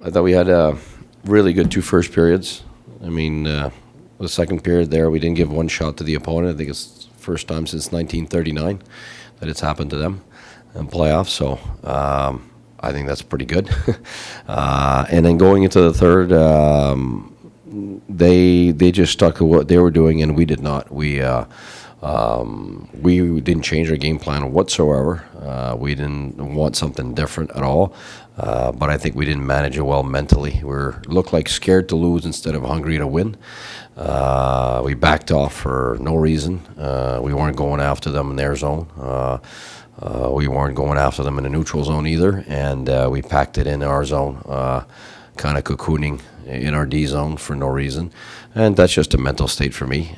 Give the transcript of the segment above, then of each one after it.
I thought we had really good two first periods. I mean, the second period there, we didn't give one shot to the opponent. I think it's the first time since 1939 that it's happened to them in playoffs. So I think that's pretty good. And then going into the third, they just stuck to what they were doing, and we did not. We didn't change our game plan whatsoever. We didn't want something different at all. But I think we didn't manage it well mentally. We looked like scared to lose instead of hungry to win. We backed off for no reason. We weren't going after them in their zone. We weren't going after them in the neutral zone either. And we packed it in our zone, kind of cocooning in our D zone for no reason. And that's just a mental state for me.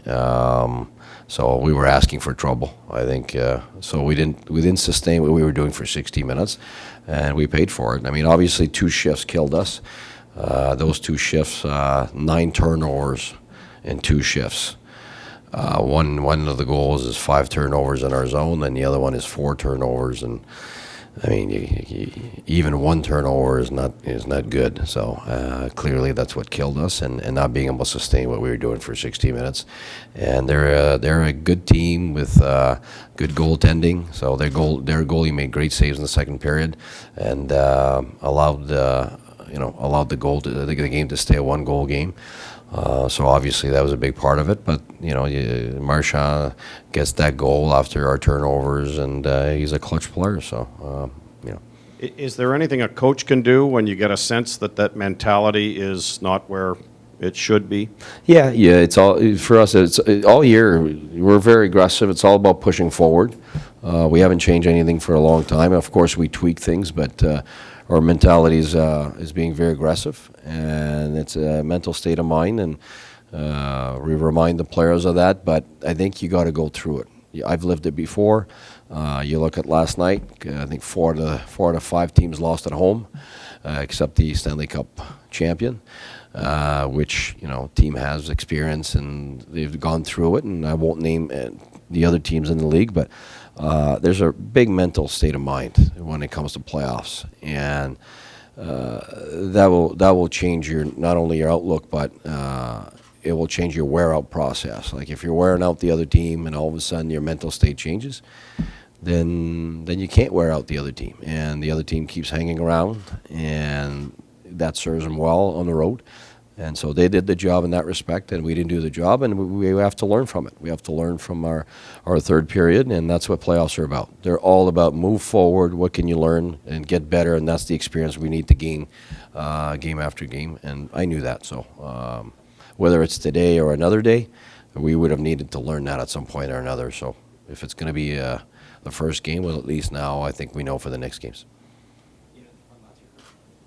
So we were asking for trouble, I think. So we didn't sustain what we were doing for 60 minutes, and we paid for it. I mean, obviously, two shifts killed us. Those two shifts, 9 turnovers in 2 shifts. One of the goals is 5 turnovers in our zone, and the other one is 4 turnovers. And I mean, even 1 turnover is not good. So clearly, that's what killed us, and not being able to sustain what we were doing for 60 minutes. And they're a good team with good goaltending. So their goalie made great saves in the second period, and allowed the game to stay a 1-goal game. So obviously that was a big part of it, but Marchand gets that goal after our turnovers, and he's a clutch player. So Is there anything a coach can do when you get a sense that mentality is not where it should be? Yeah. It's all for us. It's all year. We're very aggressive. It's all about pushing forward. We haven't changed anything for a long time. Of course, we tweak things, but our mentality is being very aggressive, and it's a mental state of mind, and we remind the players of that. But I think you got to go through it. I've lived it before. You look at last night. I think 4 out of 5 teams lost at home, except the Stanley Cup champion, which team has experience and they've gone through it. And I won't name the other teams in the league, but there's a big mental state of mind when it comes to playoffs, and that will change not only your outlook, but it will change your wear out process. Like if you're wearing out the other team and all of a sudden your mental state changes, then you can't wear out the other team, and the other team keeps hanging around, and that serves them well on the road. And so they did the job in that respect, and we didn't do the job, and we have to learn from it. We have to learn from our third period, and that's what playoffs are about. They're all about move forward, what can you learn, and get better, and that's the experience we need to gain game after game, and I knew that. So whether it's today or another day, we would have needed to learn that at some point or another. So if it's going to be the first game, well, at least now I think we know for the next games.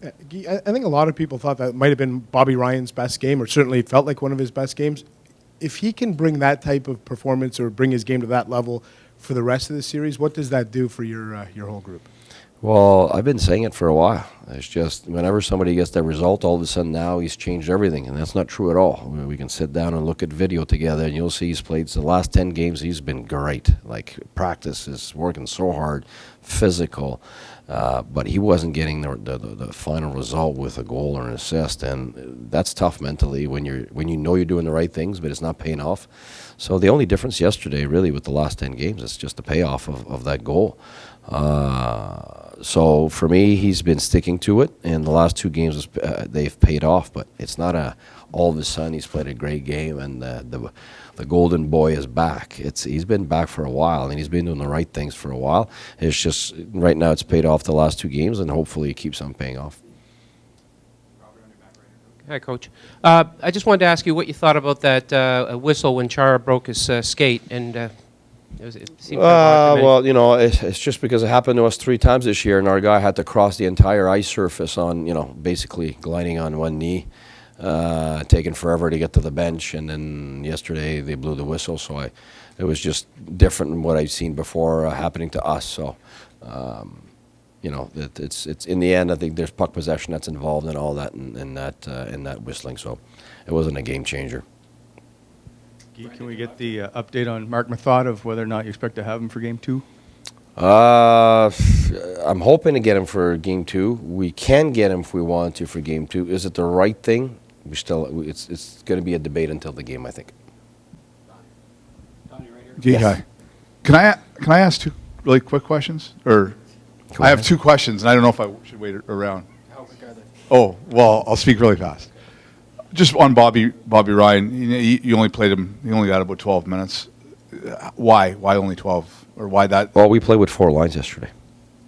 I think a lot of people thought that might have been Bobby Ryan's best game, or certainly felt like one of his best games. If he can bring that type of performance or bring his game to that level for the rest of the series, what does that do for your whole group? Well, I've been saying it for a while. It's just whenever somebody gets that result, all of a sudden now he's changed everything, and that's not true at all. We can sit down and look at video together, and you'll see he's played the last 10 games. He's been great. Like practice is working so hard, physical, but he wasn't getting the final result with a goal or an assist, and that's tough mentally when you know you're doing the right things, but it's not paying off. So the only difference yesterday, really, with the last 10 games, is just the payoff of that goal. So for me, he's been sticking to it, and the last 2 games they've paid off. But it's not all of a sudden he's played a great game and the golden boy is back. He's been back for a while, and he's been doing the right things for a while. It's just right now it's paid off the last 2 games, and hopefully it keeps on paying off. Hi, Coach. I just wanted to ask you what you thought about that whistle when Chara broke his skate, and it seemed well, it's just because it happened to us 3 times this year, and our guy had to cross the entire ice surface on, basically gliding on one knee, taking forever to get to the bench, and then yesterday they blew the whistle, so it was just different than what I've seen before happening to us. So, it's in the end, I think there's puck possession that's involved in all that, in that whistling, so it wasn't a game changer. Can we get the update on Mark Mathod of whether or not you expect to have him for Game 2? I'm hoping to get him for game 2. We can get him if we want to for game 2. Is it the right thing? It's going to be a debate until the game, I think. Yeah. Yes. Can I ask 2 really quick questions? Or Go I have ahead. 2 questions, and I don't know if I should wait around. Oh, well, I'll speak really fast. Just on Bobby Ryan, you only played him. You only got about 12 minutes. Why? Why only 12? Or why that? Well, we played with 4 lines yesterday.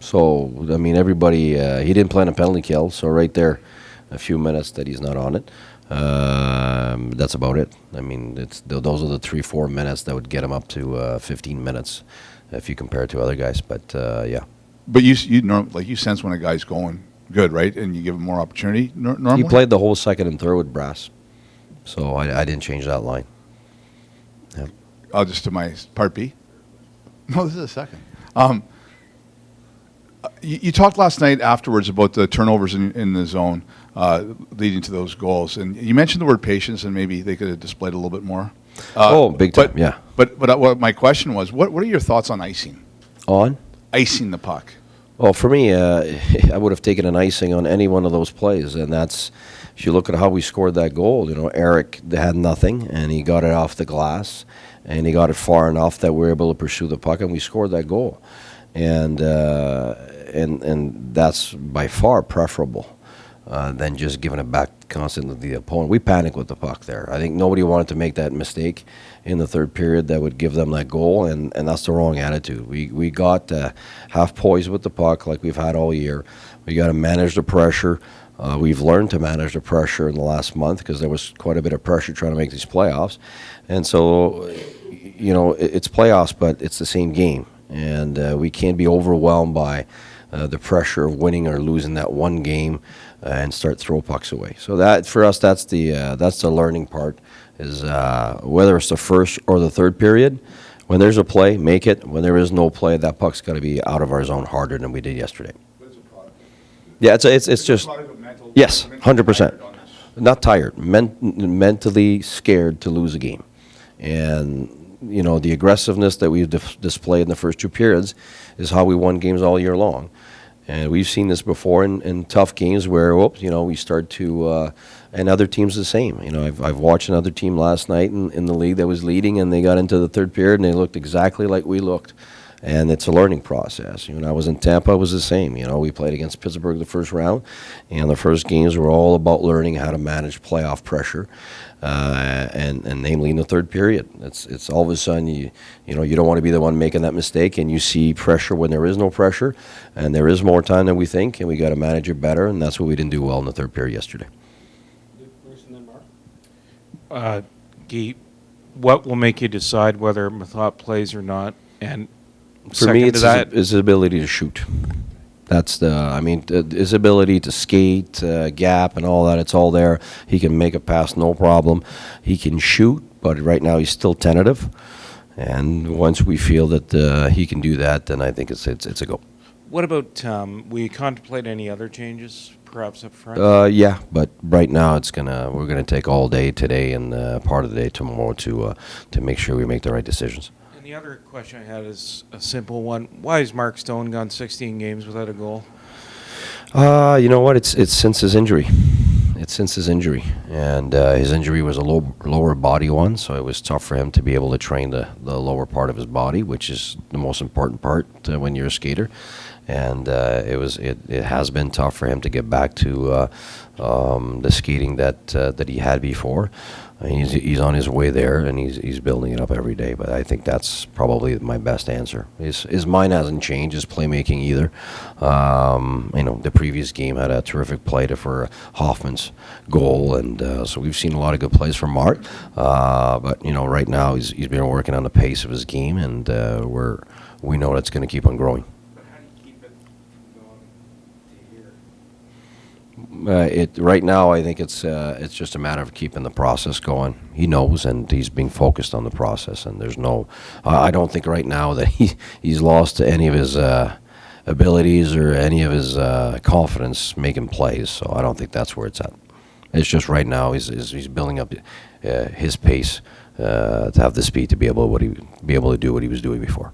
So, I mean, everybody, he didn't play on a penalty kill. So, right there, a few minutes that he's not on it. That's about it. I mean, those are the 3-4 minutes that would get him up to 15 minutes if you compare it to other guys. But, yeah. But you sense when a guy's going good, right? And you give him more opportunity normally? He played the whole second and third with brass. So, I didn't change that line. Yeah. Oh, just to my part B? No, this is a second. You talked last night afterwards about the turnovers in the zone leading to those goals. And you mentioned the word patience, and maybe they could have displayed a little bit more. Big time, yeah. But what my question was, what are your thoughts on icing? On? Icing the puck. Well, for me, I would have taken an icing on any one of those plays, and that's, if you look at how we scored that goal, Eric had nothing, and he got it off the glass, and he got it far enough that we were able to pursue the puck, and we scored that goal, and that's by far preferable than just giving it back constantly to the opponent. We panicked with the puck there. I think nobody wanted to make that mistake in the third period that would give them that goal, and that's the wrong attitude. We got half poised with the puck like we've had all year. We got to manage the pressure. We've learned to manage the pressure in the last month because there was quite a bit of pressure trying to make these playoffs. And so, it's playoffs, but it's the same game. And we can't be overwhelmed by the pressure of winning or losing that one game and start throw pucks away. So that, for us, that's the learning part, is whether it's the first or the third period, when there's a play, make it. When there is no play, that puck's got to be out of our zone harder than we did yesterday. Yeah, it's just, yes, 100%. Not tired, mentally scared to lose a game. And, the aggressiveness that we've displayed in the first 2 periods is how we won games all year long. And we've seen this before in tough games where, we start to, and other teams the same. I've watched another team last night in the league that was leading, and they got into the third period, and they looked exactly like we looked. And it's a learning process. When I was in Tampa, it was the same. We played against Pittsburgh the first round, and the first games were all about learning how to manage playoff pressure, and namely in the third period. It's all of a sudden you don't want to be the one making that mistake, and you see pressure when there is no pressure, and there is more time than we think, and we got to manage it better, and that's what we didn't do well in the third period yesterday. Guy, what will make you decide whether Mathot plays or not? And For me, second it's to that, his ability to shoot. That's his ability to skate, gap, and all that. It's all there. He can make a pass, no problem. He can shoot, but right now he's still tentative. And once we feel that he can do that, then I think it's a go. what about, will you contemplate any other changes, perhaps up front? Yeah, but right now we're gonna take all day today and part of the day tomorrow to make sure we make the right decisions. And the other question I had is a simple one. Why has Mark Stone gone 16 games without a goal? You know what? It's since his injury. It's since his injury, and his injury was a lower body one, so it was tough for him to be able to train the lower part of his body, which is the most important part when you're a skater. And it has been tough for him to get back to the skating that he had before. He's on his way there, and he's building it up every day. But I think that's probably my best answer. His mind hasn't changed, his playmaking either. The previous game had a terrific play for Hoffman's goal, and so we've seen a lot of good plays from Mark. But right now he's been working on the pace of his game, and we know that's going to keep on growing. Right now, I think it's just a matter of keeping the process going. He knows, and he's being focused on the process. And there's I don't think right now that he's lost any of his abilities or any of his confidence making plays. So I don't think that's where it's at. It's just right now he's building up his pace to have the speed to be able to do what he was doing before.